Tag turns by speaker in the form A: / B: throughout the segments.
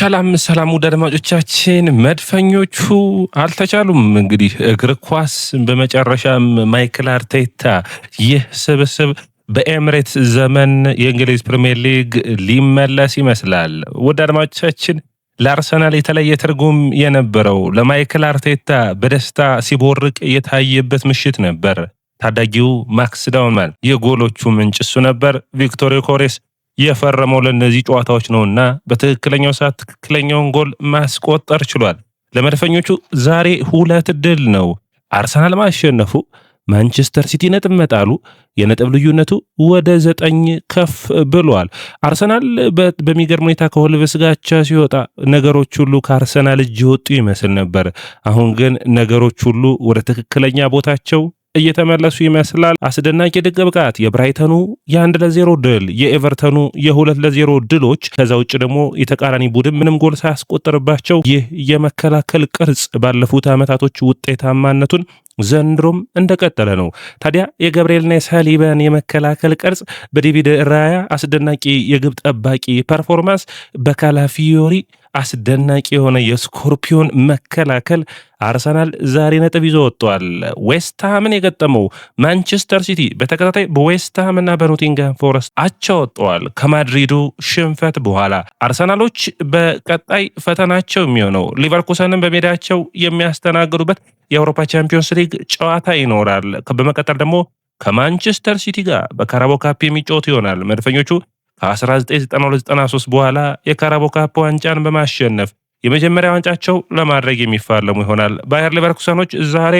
A: ሰላም ውድ አድማጮቻችን፣ መድፈኞቹ አልተቻሉም። እንግዲህ እግር ኳስ በመጨረሻም ማይክል አርቴታ ይህ ስብስብ በኤምሬትስ ዘመን የእንግሊዝ ፕሪሚየር ሊግ ሊመለስ ይመስላል። ውድ አድማጮቻችን፣ ለአርሰናል የተለየ ትርጉም የነበረው ለማይክል አርቴታ በደስታ ሲቦርቅ የታየበት ምሽት ነበር። ታዳጊው ማክስ ዳውንማን የጎሎቹ ምንጭ እሱ ነበር። ቪክቶር ዮኬሬስ የፈረመው ለነዚህ ጨዋታዎች ነውና በትክክለኛው ሰዓት ትክክለኛውን ጎል ማስቆጠር ችሏል። ለመድፈኞቹ ዛሬ 2 ድል ነው። አርሰናል ማሸነፉ፣ ማንቸስተር ሲቲ ነጥብ መጣሉ፣ የነጥብ ልዩነቱ ወደ 9 ከፍ ብሏል። አርሰናል በሚገርም ሁኔታ ከወልቭስ ጋር አቻ ሲወጣ ነገሮች ሁሉ ከአርሰናል እጅ ወጡ ይመስል ነበር። አሁን ግን ነገሮች ሁሉ ወደ ትክክለኛ ቦታቸው እየተመለሱ ይመስላል። አስደናቂ ድንቅ ብቃት፣ የብራይተኑ የ1-0 ድል፣ የኤቨርተኑ የ2-0 ድሎች፣ ከዛ ውጭ ደግሞ የተቃራኒ ቡድን ምንም ጎል ሳያስቆጥርባቸው ይህ የመከላከል ቅርጽ ባለፉት ዓመታቶች ውጤታማነቱን ዘንድሮም እንደቀጠለ ነው። ታዲያ የገብርኤልና የሳሊባን የመከላከል ቅርጽ በዴቪድ ራያ አስደናቂ የግብ ጠባቂ ፐርፎርማንስ፣ በካላፊዮሪ አስደናቂ የሆነ የስኮርፒዮን መከላከል አርሰናል ዛሬ ነጥብ ይዞ ወጥቷል። ዌስትሃምን የገጠመው ማንቸስተር ሲቲ በተከታታይ በዌስትሃምና በኖቲንግሃም ፎረስት አቻ ወጥተዋል። ከማድሪዱ ሽንፈት በኋላ አርሰናሎች በቀጣይ ፈተናቸው የሚሆነው ሊቨርኩሰንን በሜዳቸው የሚያስተናግዱበት የአውሮፓ ቻምፒዮንስ ሊግ ጨዋታ ይኖራል። በመቀጠል ደግሞ ከማንቸስተር ሲቲ ጋር በካራቦ ካፕ የሚጫወቱ ይሆናል። መድፈኞቹ ከ1992-93 በኋላ የካራቦ ካፕ ዋንጫን በማሸነፍ የመጀመሪያ ዋንጫቸው ለማድረግ የሚፋለሙ ይሆናል። ባየር ሌቨርኩሰኖች ዛሬ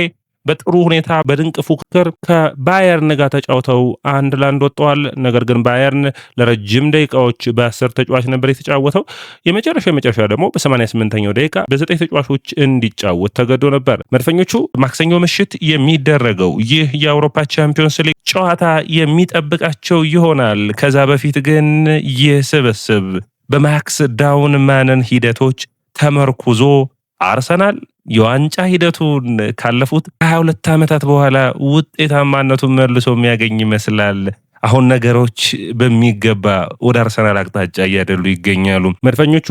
A: በጥሩ ሁኔታ በድንቅ ፉክክር ከባየርን ጋር ተጫውተው 1-1 ወጥተዋል። ነገር ግን ባየርን ለረጅም ደቂቃዎች በ10 ተጫዋች ነበር የተጫወተው። የመጨረሻ ደግሞ በ88ኛው ደቂቃ በ9 ተጫዋቾች እንዲጫወት ተገዶ ነበር። መድፈኞቹ ማክሰኞ ምሽት የሚደረገው ይህ የአውሮፓ ቻምፒዮንስ ሊግ ጨዋታ የሚጠብቃቸው ይሆናል። ከዛ በፊት ግን ይህ ስብስብ በማክስ ዳውንማንን ሂደቶች ተመርኩዞ አርሰናል የዋንጫ ሂደቱን ካለፉት 22 ዓመታት በኋላ ውጤታማነቱን መልሶ የሚያገኝ ይመስላል። አሁን ነገሮች በሚገባ ወደ አርሰናል አቅጣጫ እያደሉ ይገኛሉ። መድፈኞቹ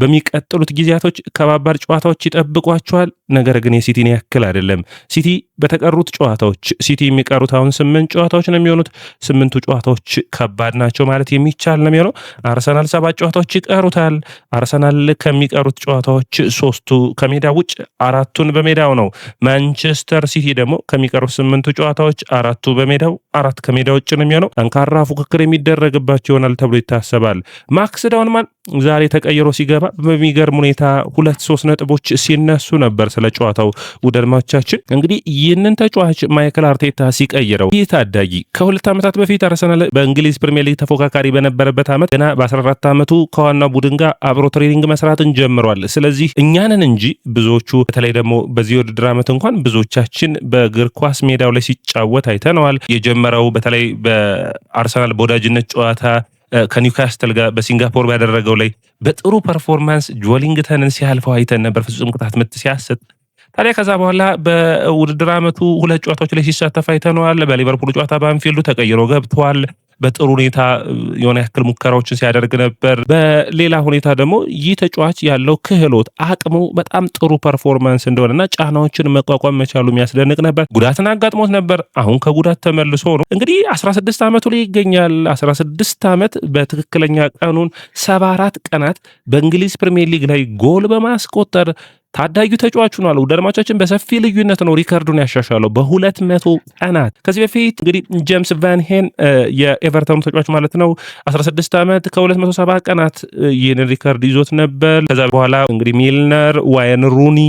A: በሚቀጥሉት ጊዜያቶች ከባባድ ጨዋታዎች ይጠብቋቸዋል። ነገር ግን የሲቲን ያክል አይደለም። ሲቲ በተቀሩት ጨዋታዎች ሲቲ የሚቀሩት አሁን 8 ጨዋታዎች ነው የሚሆኑት። 8ቱ ጨዋታዎች ከባድ ናቸው ማለት የሚቻል ነው የሚሆነው። አርሰናል 7 ጨዋታዎች ይቀሩታል። አርሰናል ከሚቀሩት ጨዋታዎች 3ቱ ከሜዳ ውጭ፣ 4ቱን በሜዳው ነው። ማንቸስተር ሲቲ ደግሞ ከሚቀሩት 8ቱ ጨዋታዎች 4ቱ በሜዳው፣ 4 ከሜዳ ውጭ ነው የሚሆነው። ጠንካራ ፉክክር የሚደረግባቸው ይሆናል ተብሎ ይታሰባል። ማክስ ዳውንማን ዛሬ ተቀይሮ ሲገባ በሚገርም ሁኔታ 2-3 ነጥቦች ሲነሱ ነበር። ስለ ጨዋታው ውድ አድማጮቻችን፣ እንግዲህ ይህንን ተጫዋች ማይክል አርቴታ ሲቀይረው ይህ ታዳጊ ከ2 ዓመታት በፊት አርሰናል በእንግሊዝ ፕሪሚየር ሊግ ተፎካካሪ በነበረበት ዓመት ገና በ14 ዓመቱ ከዋና ቡድን ጋር አብሮ ትሬኒንግ መስራትን ጀምሯል። ስለዚህ እኛንን እንጂ ብዙዎቹ በተለይ ደግሞ በዚህ ውድድር ዓመት እንኳን ብዙዎቻችን በእግር ኳስ ሜዳው ላይ ሲጫወት አይተነዋል። የጀመረው በተለይ በአርሰናል በወዳጅነት ጨዋታ ከኒውካስትል ጋር በሲንጋፖር ባደረገው ላይ በጥሩ ፐርፎርማንስ ጆሊንግተንን ሲያልፈው አይተን ነበር፣ ፍጹም ቅጣት ምት ሲያሰጥ። ታዲያ ከዛ በኋላ በውድድር ዓመቱ 2 ጨዋታዎች ላይ ሲሳተፍ አይተነዋል። በሊቨርፑል ጨዋታ በአንፊልዱ ተቀይሮ ገብቷል። በጥሩ ሁኔታ የሆነ ያክል ሙከራዎችን ሲያደርግ ነበር። በሌላ ሁኔታ ደግሞ ይህ ተጫዋች ያለው ክህሎት፣ አቅሙ በጣም ጥሩ ፐርፎርማንስ እንደሆነና ጫናዎችን መቋቋም መቻሉ የሚያስደንቅ ነበር። ጉዳትን አጋጥሞት ነበር። አሁን ከጉዳት ተመልሶ ነው እንግዲህ 16 ዓመቱ ላይ ይገኛል። 16 ዓመት በትክክለኛ ቀኑን 74 ቀናት በእንግሊዝ ፕሪሚየር ሊግ ላይ ጎል በማስቆጠር ታዳጊው ተጫዋች ሆኗል። ውድ አድማጮቻችን፣ በሰፊ ልዩነት ነው ሪከርዱን ያሻሻለው በ200 ቀናት። ከዚህ በፊት እንግዲህ ጄምስ ቫን ሄን የኤቨርተኑ ተጫዋች ማለት ነው 16 ዓመት ከ270 ቀናት ይህንን ሪከርድ ይዞት ነበር። ከዛ በኋላ እንግዲህ ሚልነር፣ ዋይን ሩኒ፣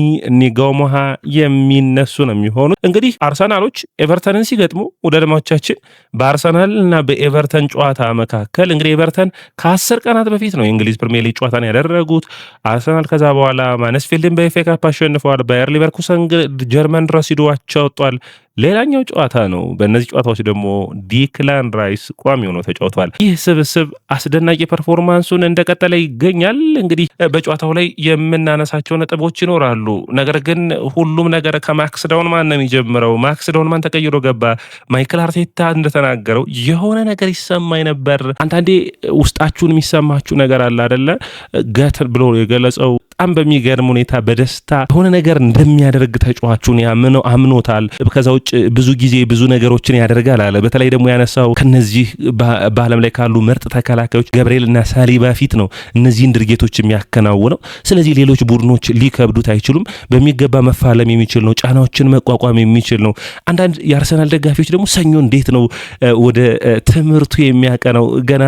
A: ኒጎሞሃ የሚነሱ ነው የሚሆኑት። እንግዲህ አርሰናሎች ኤቨርተንን ሲገጥሙ ውድ አድማጮቻችን፣ በአርሰናል እና በኤቨርተን ጨዋታ መካከል እንግዲህ ኤቨርተን ከ10 ቀናት በፊት ነው የእንግሊዝ ፕሪሚየር ሊግ ጨዋታን ያደረጉት። አርሰናል ከዛ በኋላ ማነስፊልድን ኤፍኤ ካፕ አሸንፈዋል። ባየር ሊቨርኩሰን ጀርመን ድረስ ሂዶ አቻ ወጥቷል። ሌላኛው ጨዋታ ነው። በእነዚህ ጨዋታዎች ደግሞ ዲክላን ራይስ ቋሚ ሆኖ ተጫውቷል። ይህ ስብስብ አስደናቂ ፐርፎርማንሱን እንደቀጠለ ይገኛል። እንግዲህ በጨዋታው ላይ የምናነሳቸው ነጥቦች ይኖራሉ። ነገር ግን ሁሉም ነገር ከማክስ ዳውንማን ነው የሚጀምረው። ማክስ ዳውንማን ተቀይሮ ገባ። ማይክል አርቴታ እንደተናገረው የሆነ ነገር ይሰማኝ ነበር። አንዳንዴ ውስጣችሁን የሚሰማችሁ ነገር አለ አይደለ? ገት ብሎ የገለጸው በጣም በሚገርም ሁኔታ በደስታ የሆነ ነገር እንደሚያደርግ ተጫዋቹን አምኖታል። ከዛ ውጭ ብዙ ጊዜ ብዙ ነገሮችን ያደርጋል አለ። በተለይ ደግሞ ያነሳው ከነዚህ በዓለም ላይ ካሉ ምርጥ ተከላካዮች ገብርኤል እና ሳሊባ ፊት ነው እነዚህን ድርጊቶች የሚያከናውነው። ስለዚህ ሌሎች ቡድኖች ሊከብዱት አይችሉም። በሚገባ መፋለም የሚችል ነው። ጫናዎችን መቋቋም የሚችል ነው። አንዳንድ የአርሰናል ደጋፊዎች ደግሞ ሰኞ እንዴት ነው ወደ ትምህርቱ የሚያቀነው? ገና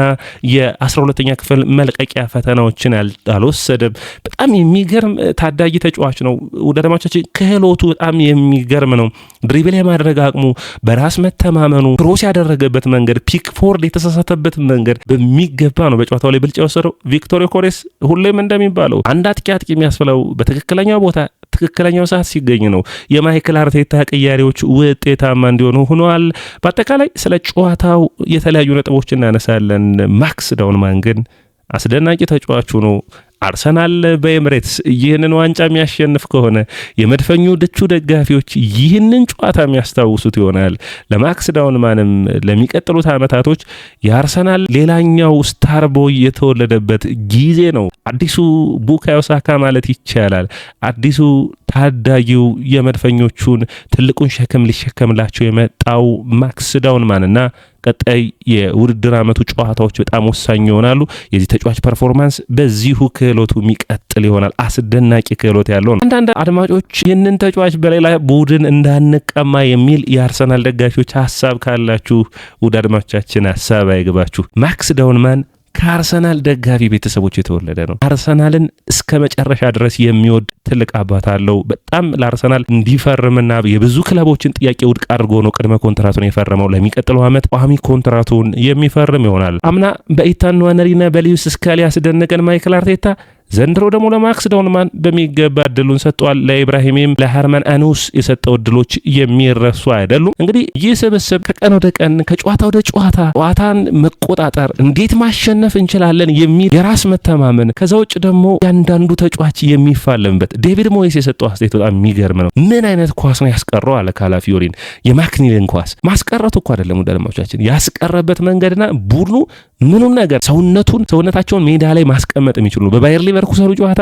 A: የ12ኛ ክፍል መልቀቂያ ፈተናዎችን አልወሰደም። በጣም የሚገርም ታዳጊ ተጫዋች ነው። ወዳጆቻችን ክህሎቱ በጣም የሚገርም ነው። ድሪብል የማድረግ አቅሙ፣ በራስ መተማመኑ፣ ክሮስ ያደረገበት መንገድ፣ ፒክፎርድ የተሳሳተበት መንገድ በሚገባ ነው በጨዋታው ላይ ብልጫ የወሰደው። ቪክቶር ዮኬሬስ ሁሌም እንደሚባለው አንድ አጥቂ የሚያስብለው በትክክለኛው ቦታ ትክክለኛው ሰዓት ሲገኝ ነው። የማይክል አርቴታ ቅያሬዎች ውጤታማ እንዲሆኑ ሆነዋል። በአጠቃላይ ስለ ጨዋታው የተለያዩ ነጥቦች እናነሳለን። ማክስ ዳውንማን ግን አስደናቂ ተጫዋቹ ነው። አርሰናል በኤምሬትስ ይህንን ዋንጫ የሚያሸንፍ ከሆነ የመድፈኞ ድቹ ደጋፊዎች ይህንን ጨዋታ የሚያስታውሱት ይሆናል። ለማክስ ዳውንማንም ለሚቀጥሉት ዓመታቶች የአርሰናል ሌላኛው ስታርቦይ የተወለደበት ጊዜ ነው። አዲሱ ቡካዮ ሳካ ማለት ይቻላል። አዲሱ ታዳጊው የመድፈኞቹን ትልቁን ሸክም ሊሸከምላቸው የመጣው ማክስ ዳውንማንና ቀጣይ የውድድር ዓመቱ ጨዋታዎች በጣም ወሳኝ ይሆናሉ። የዚህ ተጫዋች ፐርፎርማንስ በዚሁ ክህሎቱ የሚቀጥል ይሆናል። አስደናቂ ክህሎት ያለው ነው። አንዳንድ አድማጮች ይህንን ተጫዋች በሌላ ቡድን እንዳንቀማ የሚል የአርሰናል ደጋፊዎች ሀሳብ ካላችሁ ውድ አድማጮቻችን ሀሳብ አይግባችሁ። ማክስ ዳውንማን ከአርሰናል ደጋፊ ቤተሰቦች የተወለደ ነው። አርሰናልን እስከ መጨረሻ ድረስ የሚወድ ትልቅ አባት አለው። በጣም ለአርሰናል እንዲፈርምና የብዙ ክለቦችን ጥያቄ ውድቅ አድርጎ ነው ቅድመ ኮንትራቱን የፈረመው። ለሚቀጥለው ዓመት ቋሚ ኮንትራቱን የሚፈርም ይሆናል። አምና በኢታን ንዋነሪና በሊዩስ ስካሊ ያስደነቀን ማይክል አርቴታ ዘንድሮ ደግሞ ለማክስ ዳውንማን በሚገባ እድሉን ሰጥቷል። ለኢብራሂምም ለሃርማን አኑስ የሰጠው እድሎች የሚረሱ አይደሉም። እንግዲህ ይህ ስብስብ ከቀን ወደ ቀን ከጨዋታ ወደ ጨዋታን መቆጣጠር እንዴት ማሸነፍ እንችላለን የሚል የራስ መተማመን፣ ከዛ ውጭ ደግሞ ያንዳንዱ ተጫዋች የሚፋለምበት ዴቪድ ሞይስ የሰጠው አስተያየት በጣም የሚገርም ነው። ምን አይነት ኳስ ነው ያስቀረው አለ ካላፊዮሪን። የማክኒልን ኳስ ማስቀረቱ እኮ አይደለም ወዳጆቻችን፣ ያስቀረበት መንገድና ቡድኑ ምኑን ነገር ሰውነታቸውን ሜዳ ላይ ማስቀመጥ የሚችሉ ነው። በባየር ሊቨርኩሰኑ ጨዋታ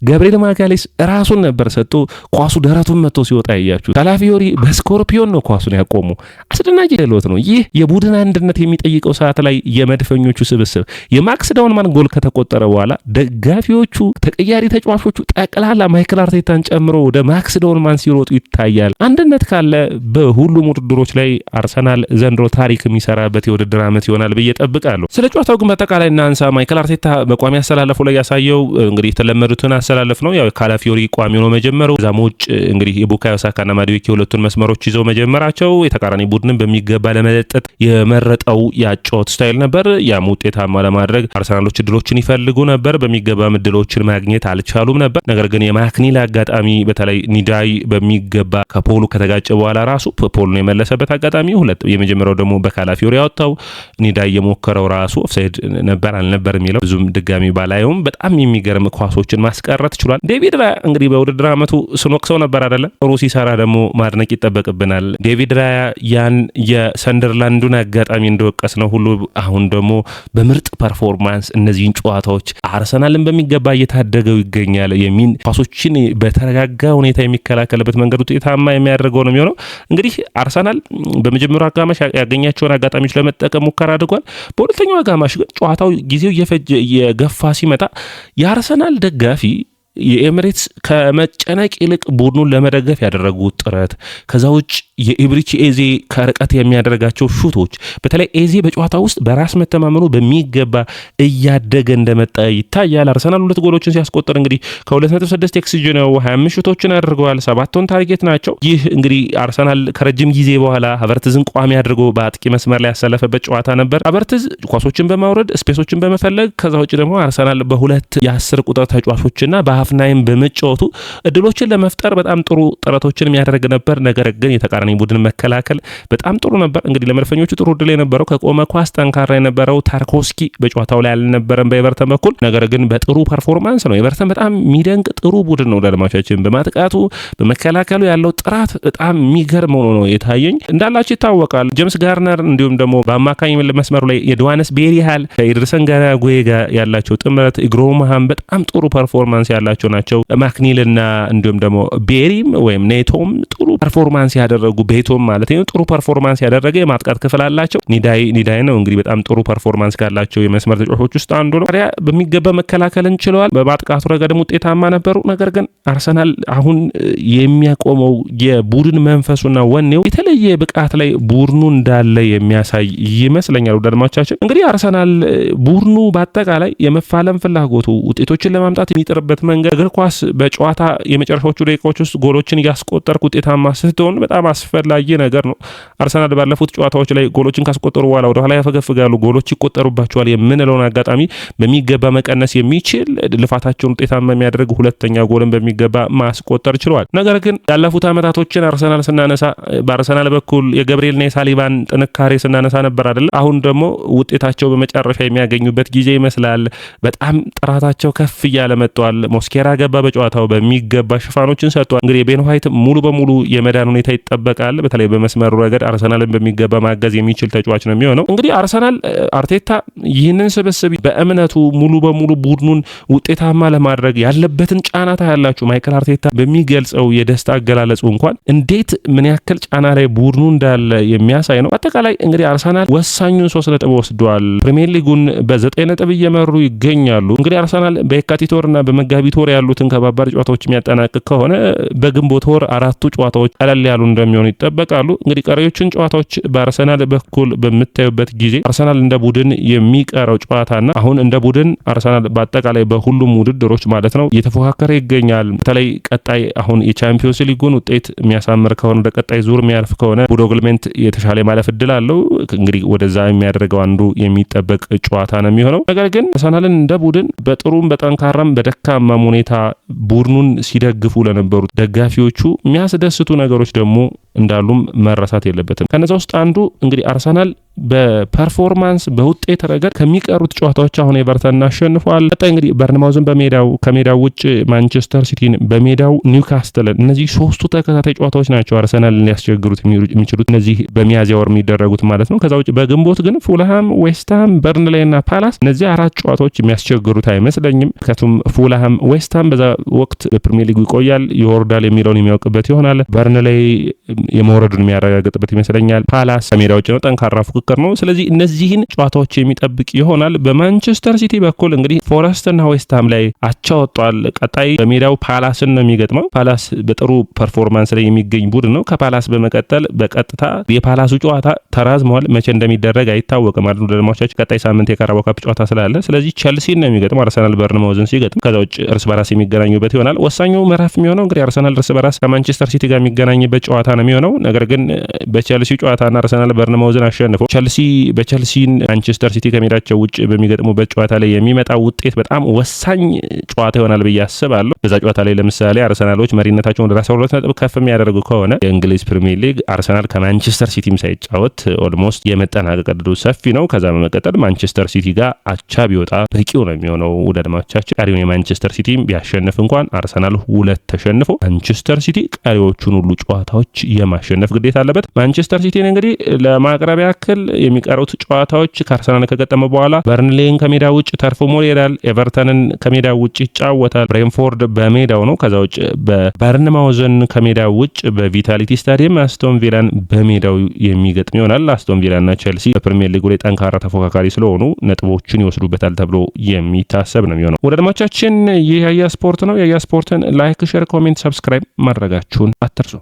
A: ገብርኤል ማጋሌስ ራሱን ነበር ሰጥቶ ኳሱ ደረቱን መጥቶ ሲወጣ ያያችሁ። ካላፊዮሪ በስኮርፒዮን ነው ኳሱን ያቆሙ። አስደናቂ ክህሎት ነው። ይህ የቡድን አንድነት የሚጠይቀው ሰዓት ላይ የመድፈኞቹ ስብስብ የማክስ ዳውንማን ጎል ከተቆጠረ በኋላ ደጋፊዎቹ፣ ተቀያሪ ተጫዋቾቹ ጠቅላላ ማይክል አርቴታን ጨምሮ ወደ ማክስ ዳውንማን ሲሮጡ ይታያል። አንድነት ካለ በሁሉም ውድድሮች ላይ አርሰናል ዘንድሮ ታሪክ የሚሰራበት የውድድር ዓመት ይሆናል ብዬ ጠብቃለሁ። ስለ ጨዋታው ግን በጠቃላይ እናንሳ። ማይክል አርቴታ በቋሚ አሰላለፉ ላይ ያሳየው እንግዲህ የተለመዱትን አሰላለፍ ነው። ያው ካላፊዮሪ ቋሚ ሆኖ መጀመሩ፣ እዛም ውጭ እንግዲህ የቡካዮ ሳካና ማዱዌኬ ሁለቱን መስመሮች ይዘው መጀመራቸው የተቃራኒ ቡድንን በሚገባ ለመለጠጥ የመረጠው ያጫወት ስታይል ነበር። ያም ውጤታማ ለማድረግ አርሰናሎች እድሎችን ይፈልጉ ነበር። በሚገባ እድሎችን ማግኘት አልቻሉም ነበር። ነገር ግን የማክኒል አጋጣሚ በተለይ ኒዳይ በሚገባ ከፖሉ ከተጋጨ በኋላ ራሱ ፖሉን የመለሰበት አጋጣሚ የመጀመሪያው ደግሞ በካላፊዮሪ ያወጣው ኒዳይ የሞከረው ራሱ ኦፍሳይድ ነበር አልነበር የሚለው ብዙም ድጋሚ ባላየውም በጣም የሚገርም ኳሶችን ማስቀረት ችሏል። ዴቪድ ራያ እንግዲህ በውድድር ዓመቱ ስንወቅሰው ነበር አይደለም፣ ጥሩ ሲሰራ ደግሞ ማድነቅ ይጠበቅብናል። ዴቪድ ራያ ያን የሰንደርላንዱን አጋጣሚ እንደወቀስ ነው ሁሉ አሁን ደግሞ በምርጥ ፐርፎርማንስ እነዚህን ጨዋታዎች አርሰናልን በሚገባ እየታደገው ይገኛል። የሚን ኳሶችን በተረጋጋ ሁኔታ የሚከላከልበት መንገድ ውጤታማ የሚያደርገው ነው የሚሆነው። እንግዲህ አርሰናል በመጀመሪያው አጋማሽ ያገኛቸውን አጋጣሚዎች ለመጠቀም ሙከራ አድርጓል። በሁለተኛው አጋማሽ ግን ጨዋታው ጊዜው እየገፋ ሲመጣ የአርሰናል ደጋፊ የኤምሬትስ ከመጨነቅ ይልቅ ቡድኑን ለመደገፍ ያደረጉት ጥረት፣ ከዛ ውጭ የኢብሪቺ ኤዜ ከርቀት የሚያደርጋቸው ሹቶች፣ በተለይ ኤዜ በጨዋታ ውስጥ በራስ መተማመኑ በሚገባ እያደገ እንደመጣ ይታያል። አርሰናል 2 ጎሎችን ሲያስቆጥር እንግዲህ ከ2.6 ኤክስጂ ነው። 25 ሹቶችን አድርገዋል። 7 ታርጌት ናቸው። ይህ እንግዲህ አርሰናል ከረጅም ጊዜ በኋላ ሀቨርትዝን ቋሚ አድርጎ በአጥቂ መስመር ላይ ያሰለፈበት ጨዋታ ነበር። ሀቨርትዝ ኳሶችን በማውረድ ስፔሶችን በመፈለግ፣ ከዛ ውጭ ደግሞ አርሰናል በ2 የ10 ቁጥር ተጫዋቾችና በሃፍናይም በመጫወቱ እድሎችን ለመፍጠር በጣም ጥሩ ጥረቶችን የሚያደርግ ነበር። ነገር ግን የተቃራኒ ቡድን መከላከል በጣም ጥሩ ነበር። እንግዲህ ለመድፈኞቹ ጥሩ እድል የነበረው ከቆመ ኳስ ጠንካራ የነበረው ታርኮስኪ በጨዋታው ላይ አልነበረም በኤቨርተን በኩል። ነገር ግን በጥሩ ፐርፎርማንስ ነው። ኤቨርተን በጣም የሚደንቅ ጥሩ ቡድን ነው። ለአድማጮቻችን በማጥቃቱ በመከላከሉ ያለው ጥራት በጣም የሚገርም ሆኖ ነው የታየኝ። እንዳላቸው ይታወቃል። ጄምስ ጋርነር እንዲሁም ደግሞ በአማካኝ መስመሩ ላይ የድዋነስ ቤሪሃል ከኤድርሰን ጋናጉዌ ጋር ያላቸው ጥምረት ኢግሮማሃም በጣም ጥሩ ፐርፎርማንስ ያላቸው ናቸው። ማክኒልና እንዲሁም ደግሞ ቤሪም ወይም ኔቶም ጥሩ ፐርፎርማንስ ያደረጉ ቤቶም ማለት ነው ጥሩ ፐርፎርማንስ ያደረገ የማጥቃት ክፍል አላቸው። ኒዳይ ነው እንግዲህ በጣም ጥሩ ፐርፎርማንስ ካላቸው የመስመር ተጫዋቾች ውስጥ አንዱ ነው። ታዲያ በሚገባ መከላከል እንችለዋል። በማጥቃቱ ረገድም ውጤታማ ነበሩ። ነገር ግን አርሰናል አሁን የሚያቆመው የቡድን መንፈሱና ወኔው የተለየ ብቃት ላይ ቡድኑ እንዳለ የሚያሳይ ይመስለኛል። ወዳድማቻችን እንግዲህ አርሰናል ቡድኑ በአጠቃላይ የመፋለም ፍላጎቱ ውጤቶችን ለማምጣት የሚጥርበት መንገድ እግር ኳስ በጨዋታ የመጨረሻዎቹ ደቂቃዎች ውስጥ ጎሎችን እያስቆጠርክ ውጤታማ ስትሆን በጣም አስፈላጊ ነገር ነው። አርሰናል ባለፉት ጨዋታዎች ላይ ጎሎችን ካስቆጠሩ በኋላ ወደ ኋላ ያፈገፍጋሉ፣ ጎሎች ይቆጠሩባቸዋል የምንለውን አጋጣሚ በሚገባ መቀነስ የሚችል ልፋታቸውን ውጤታማ የሚያደርግ ሁለተኛ ጎልን በሚገባ ማስቆጠር ችለዋል። ነገር ግን ያለፉት ዓመታቶችን አርሰናል ስናነሳ በአርሰናል በኩል የገብርኤልና የሳሊባን ጥንካሬ ስናነሳ ነበር አይደል? አሁን ደግሞ ውጤታቸው በመጨረሻ የሚያገኙበት ጊዜ ይመስላል። በጣም ጥራታቸው ከፍ እያለ መጥቷል። ሞስኬራ ገባ በጨዋታው በሚገባ ሽፋኖችን ሰጥቷል። እንግዲህ ቤን ዋይት ሙሉ በሙሉ የመዳን ሁኔታ ይጠበቃል። በተለይ በመስመሩ ረገድ አርሰናልን በሚገባ ማገዝ የሚችል ተጫዋች ነው የሚሆነው። እንግዲህ አርሰናል አርቴታ ይህንን ስብስብ በእምነቱ ሙሉ በሙሉ ቡድኑን ውጤታማ ለማድረግ ያለበትን ጫና ታያላችሁ። ማይክል አርቴታ በሚገልጸው የደስታ አገላለጹ እንኳን እንዴት ምን ያክል ጫና ላይ ቡድኑ እንዳለ የሚያሳይ ነው። አጠቃላይ እንግዲህ አርሰናል ወሳኙን 3 ነጥብ ወስዷል። ፕሪሚየር ሊጉን በ9 ነጥብ እየመሩ ይገኛሉ። እንግዲህ አርሰናል በየካቲት ወርና በመጋቢት ወር ያሉትን ከባባድ ጨዋታዎች የሚያጠናቅቅ ከሆነ በግንቦት ወር 4ቱ ጨዋታዎች ቀለል ያሉ እንደሚሆኑ ይጠበቃሉ። እንግዲህ ቀሪዎቹን ጨዋታዎች በአርሰናል በኩል በምታዩበት ጊዜ አርሰናል እንደ ቡድን የሚቀረው ጨዋታና አሁን እንደ ቡድን አርሰናል በአጠቃላይ በሁሉም ውድድሮች ማለት ነው እየተፎካከረ ይገኛል። በተለይ ቀጣይ አሁን የቻምፒዮንስ ሊጉን ውጤት የሚያሳምር ከሆነ ወደ ቀጣይ ዙር የሚያልፍ ከሆነ ቦዶ ግሊምት የተሻለ ማለፍ እድል አለው። እንግዲህ ወደዛ የሚያደርገው አንዱ የሚጠበቅ ጨዋታ ነው የሚሆነው። ነገር ግን አርሰናልን እንደ ቡድን በጥሩም በጠንካራም በደካማም ሁኔታ ቡድኑን ሲደግፉ ለነበሩት ደጋፊዎቹ የሚያስደስቱ ነገሮች ደግሞ እንዳሉም መረሳት የለበትም። ከነዛ ውስጥ አንዱ እንግዲህ አርሰናል በፐርፎርማንስ በውጤት ረገድ ከሚቀሩት ጨዋታዎች አሁን ኤቨርተን አሸንፏል። ቀጣይ እንግዲህ በርንማውዝን ከሜዳው ውጭ ማንቸስተር ሲቲን በሜዳው ኒውካስትልን፣ እነዚህ 3ቱ ተከታታይ ጨዋታዎች ናቸው አርሰናልን ሊያስቸግሩት የሚችሉት እነዚህ በሚያዝያ ወር የሚደረጉት ማለት ነው። ከዛ ውጭ በግንቦት ግን ፉልሃም፣ ዌስትሃም፣ በርንሌይና ፓላስ እነዚህ 4 ጨዋታዎች የሚያስቸግሩት አይመስለኝም። ምክንያቱም ፉልሃም፣ ዌስትሃም በዛ ወቅት በፕሪሚየር ሊጉ ይቆያል ይወርዳል የሚለውን የሚያውቅበት ይሆናል። በርንሌይ የመውረዱን የሚያረጋግጥበት ይመስለኛል። ፓላስ ከሜዳ ውጭ ነው፣ ጠንካራ ፉክክር ነው። ስለዚህ እነዚህን ጨዋታዎች የሚጠብቅ ይሆናል። በማንቸስተር ሲቲ በኩል እንግዲህ ፎረስትና ዌስትሃም ላይ አቻ ወጥቷል። ቀጣይ በሜዳው ፓላስን ነው የሚገጥመው። ፓላስ በጥሩ ፐርፎርማንስ ላይ የሚገኝ ቡድን ነው። ከፓላስ በመቀጠል በቀጥታ የፓላሱ ጨዋታ ተራዝመዋል። መቼ እንደሚደረግ አይታወቅም። አሉ ደማቻችን ቀጣይ ሳምንት የካራባኦ ካፕ ጨዋታ ስላለ ስለዚህ ቸልሲን ነው የሚገጥመው። አርሰናል በርንማውዝን ሲገጥም ከዛ ውጭ እርስ በራስ የሚገናኙበት ይሆናል። ወሳኙ ምዕራፍ የሚሆነው እንግዲህ አርሰናል እርስ በራስ ከማንቸስተር ሲቲ ጋር የሚገናኝበት ጨዋታ ነው የሚሆነው። ነገር ግን በቸልሲ ጨዋታና አርሰናል በርንማውዝን አሸንፎ በቸልሲን ማንቸስተር ሲቲ ከሜዳቸው ውጭ በሚገጥሙበት ጨዋታ ላይ የሚመጣ ውጤት በጣም ወሳኝ ጨዋታ ይሆናል ብዬ አስባለሁ። በዛ ጨዋታ ላይ ለምሳሌ አርሰናሎች መሪነታቸውን ወደ 12 ነጥብ ከፍ የሚያደርጉ ከሆነ የእንግሊዝ ፕሪሚየር ሊግ አርሰናል ከማንቸስተር ሲቲም ሳይጫወት ኦልሞስት የመጠናቀቅ ዕድሉ ሰፊ ነው። ከዛ በመቀጠል ማንቸስተር ሲቲ ጋር አቻ ቢወጣ በቂው ነው የሚሆነው። ውድድማቻችን ቀሪውን የማንቸስተር ሲቲም ቢያሸንፍ እንኳን አርሰናል 2 ተሸንፎ ማንቸስተር ሲቲ ቀሪዎቹን ሁሉ ጨዋታዎች የማሸነፍ ግዴታ አለበት። ማንቸስተር ሲቲን እንግዲህ ለማቅረቢያ ያክል የሚቀሩት ጨዋታዎች ከአርሰናል ከገጠመ በኋላ በርንሌይን ከሜዳ ውጭ ተርፎ ሞሬዳል ኤቨርተንን ከሜዳ ውጭ ይጫወታል። ብሬንፎርድ በሜዳው ነው። ከዛ ውጭ በበርንማውዝን ከሜዳ ውጭ በቪታሊቲ ስታዲየም አስቶን ቪላን በሜዳው የሚገጥም ይሆናል። አስቶን ቪላና ቼልሲ በፕሪሚየር ሊጉ ላይ ጠንካራ ተፎካካሪ ስለሆኑ ነጥቦችን ይወስዱበታል ተብሎ የሚታሰብ ነው የሚሆነው። ወደ አድማጮቻችን ይህ ያያ ስፖርት ነው። ያያ ስፖርትን ላይክ፣ ሼር፣ ኮሜንት፣ ሰብስክራይብ ማድረጋችሁን አትርሱ።